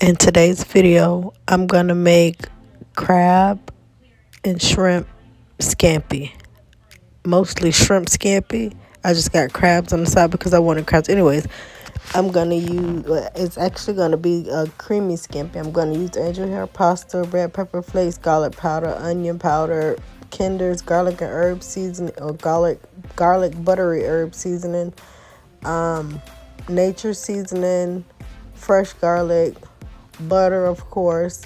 In today's video, I'm gonna make crab and shrimp scampi. Mostly shrimp scampi. I just got crabs on the side because I wanted crabs. Anyways, I'm gonna use, it's actually gonna be a creamy scampi. I'm gonna use angel hair pasta, red pepper flakes, garlic powder, onion powder, Kinder's garlic and herb seasoning, or garlic buttery herb seasoning, nature seasoning, fresh garlic, butter, of course,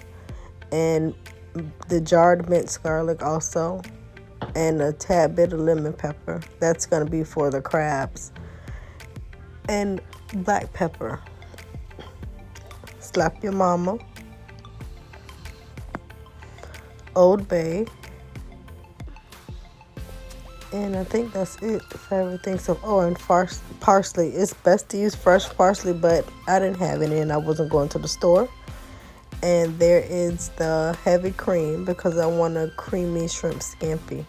and the jarred minced garlic also, and a tad bit of lemon pepper. That's going to be for the crabs. And black pepper. Slap your mama. Old Bay. And I think that's it for everything. So, and parsley. It's best to use fresh parsley, but I didn't have any and I wasn't going to the store. And there is the heavy cream because I want a creamy shrimp scampi.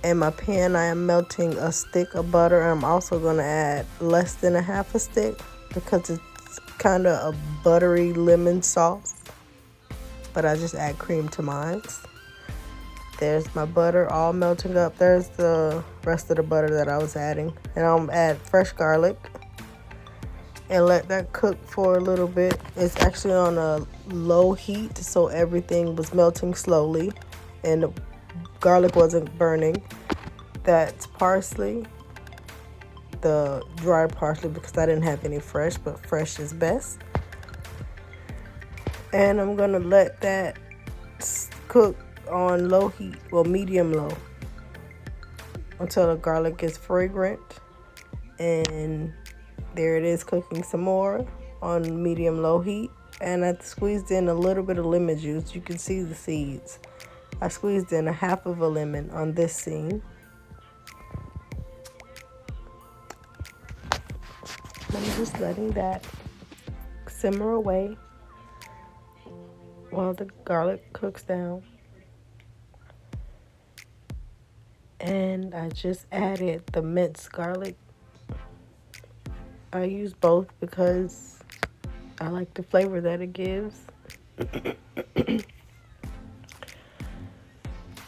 In my pan, I am melting a stick of butter. I'm also going to add less than a half a stick because it's kind of a buttery lemon sauce. But I just add cream to mine. There's my butter all melting up. There's the rest of the butter that I was adding. And I'm going to add fresh garlic and let that cook for a little bit. It's actually on a low heat, so everything was melting slowly and the garlic wasn't burning. That's parsley, the dried parsley, because I didn't have any fresh, but fresh is best. And I'm gonna let that cook on low heat, well, medium low, until the garlic is fragrant. And there it is, cooking some more on medium low heat. And I squeezed in a little bit of lemon juice. You can see the seeds. I squeezed in a half of a lemon on this scene. I'm just letting that simmer away while the garlic cooks down. And I just added the minced garlic. I use both because I like the flavor that it gives.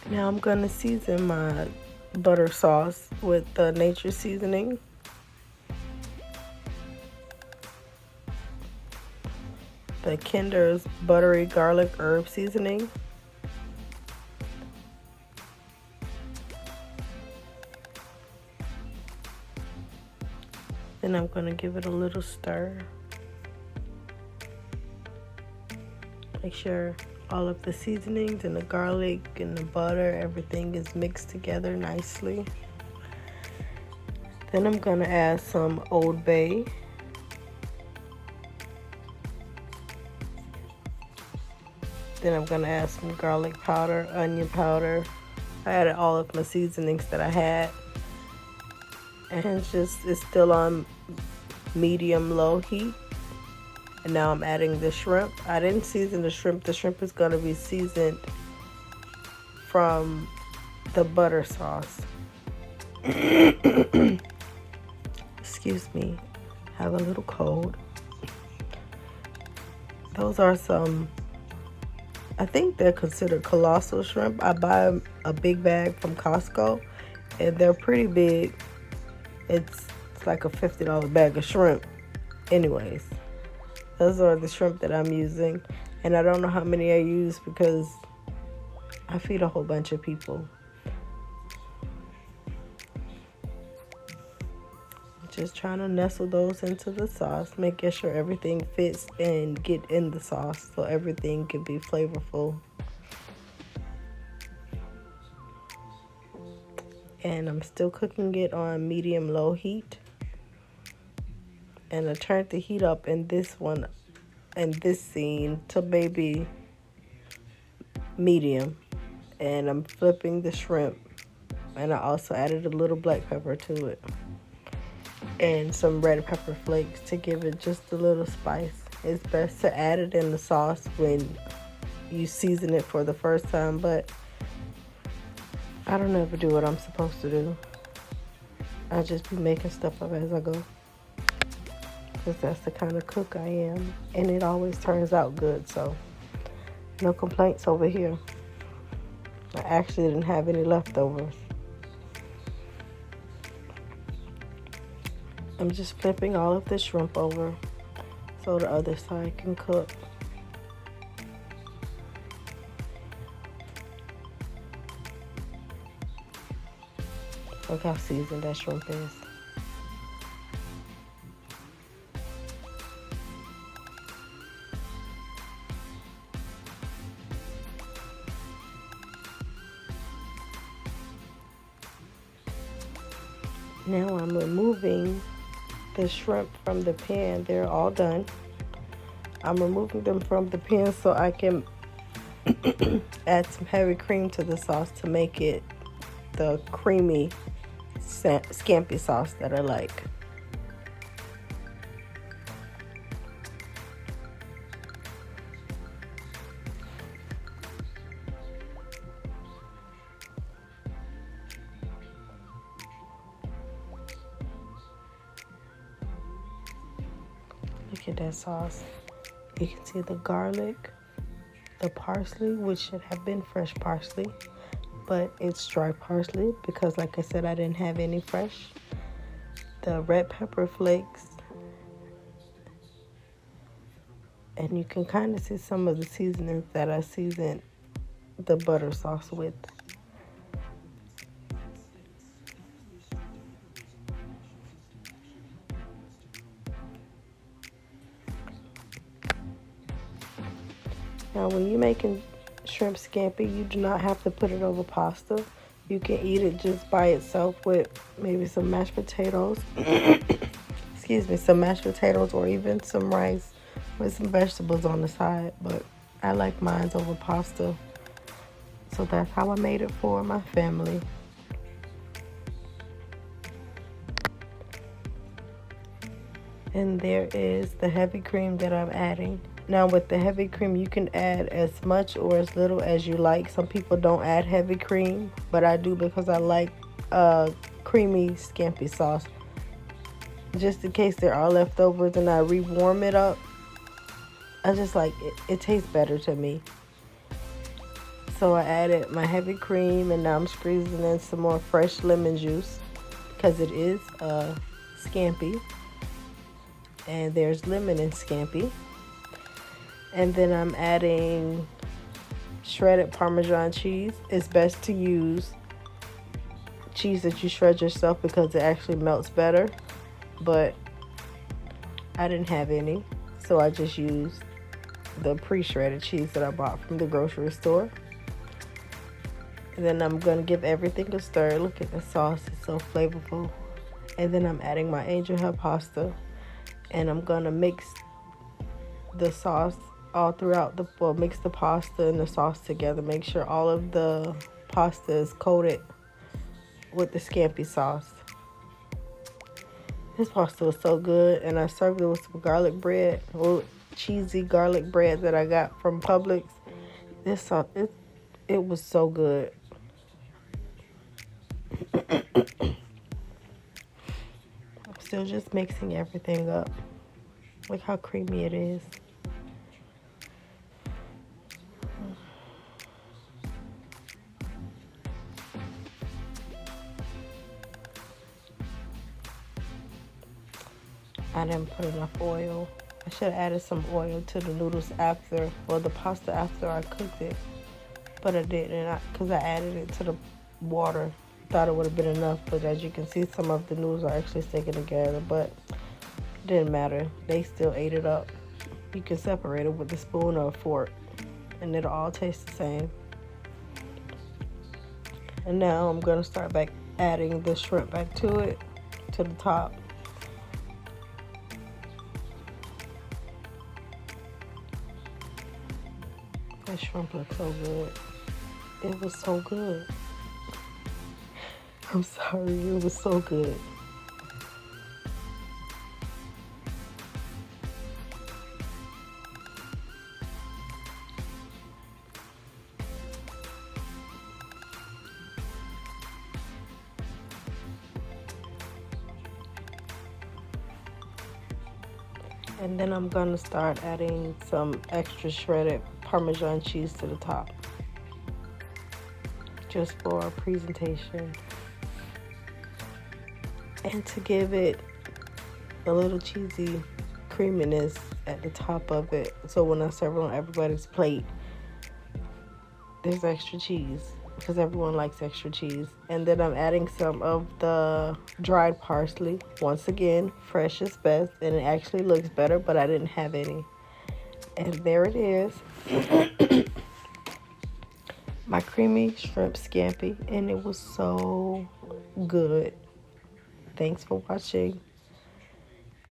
Now I'm gonna season my butter sauce with the nature seasoning. The Kinder's buttery garlic herb seasoning. Then I'm gonna give it a little stir. Make sure all of the seasonings and the garlic and the butter, everything is mixed together nicely. Then I'm gonna add some Old Bay. Then I'm gonna add some garlic powder, onion powder. I added all of my seasonings that I had. And it's still on medium low heat. And now I'm adding the shrimp. I didn't season the shrimp. The shrimp is gonna be seasoned from the butter sauce. Excuse me, I have a little cold. Those are some, I think they're considered colossal shrimp. I buy a big bag from Costco and they're pretty big. It's like a $50 bag of shrimp. Anyways, those are the shrimp that I'm using. And I don't know how many I use because I feed a whole bunch of people. Just trying to nestle those into the sauce, making sure everything fits and get in the sauce so everything can be flavorful. And I'm still cooking it on medium low heat. And I turned the heat up in this one, in this scene, to maybe medium. And I'm flipping the shrimp. And I also added a little black pepper to it. And some red pepper flakes to give it just a little spice. It's best to add it in the sauce when you season it for the first time, but I don't ever do what I'm supposed to do. I just be making stuff up as I go. because that's the kind of cook I am, and it always turns out good, so no complaints over here. I actually didn't have any leftovers. I'm just flipping all of the shrimp over so the other side can cook. Look how seasoned that shrimp is. Now I'm removing the shrimp from the pan. They're all done. I'm removing them from the pan so I can add some heavy cream to the sauce to make it the creamy scampi sauce that I like. Look at that sauce. You can see the garlic, the parsley, which should have been fresh parsley, but it's dry parsley because, like I said, I didn't have any fresh. The red pepper flakes, and you can kind of see some of the seasonings that I seasoned the butter sauce with. Now, when you're making shrimp scampi, you do not have to put it over pasta. You can eat it just by itself with maybe some mashed potatoes. Excuse me, some mashed potatoes or even some rice with some vegetables on the side. But I like mine over pasta. So that's how I made it for my family. And there is the heavy cream that I'm adding. Now with the heavy cream, you can add as much or as little as you like. Some people don't add heavy cream, but I do because I like creamy scampi sauce. Just in case there are leftovers and I re-warm it up, I just like it. It tastes better to me. So I added my heavy cream, and now I'm squeezing in some more fresh lemon juice because it is scampi. And there's lemon in scampi. And then I'm adding shredded Parmesan cheese. It's best to use cheese that you shred yourself because it actually melts better. But I didn't have any, so I just used the pre-shredded cheese that I bought from the grocery store. And then I'm going to give everything a stir. Look at the sauce. It's so flavorful. And then I'm adding my angel hair pasta. And I'm going to mix the sauce all throughout mix the pasta and the sauce together. Make sure all of the pasta is coated with the scampi sauce. This pasta was so good, and I served it with some garlic bread, or cheesy garlic bread that I got from Publix. This sauce, it was so good. I'm still just mixing everything up. Look how creamy it is. I didn't put enough oil. I should have added some oil to the noodles after, or the pasta after I cooked it. But I didn't, because I added it to the water. Thought it would have been enough, but as you can see, some of the noodles are actually sticking together, but it didn't matter. They still ate it up. You can separate it with a spoon or a fork, and it'll all taste the same. And now I'm going to start back adding the shrimp back to it, to the top. That shrimp looks so good. It was so good. I'm sorry, it was so good. And then I'm gonna start adding some extra shredded Parmesan cheese to the top, just for presentation and to give it a little cheesy creaminess at the top of it, so when I serve it on everybody's plate, there's extra cheese, because everyone likes extra cheese. And then I'm adding some of the dried parsley. Once again, fresh is best, and it actually looks better, but I didn't have any. And there it is. My creamy shrimp scampi, and it was so good. Thanks for watching.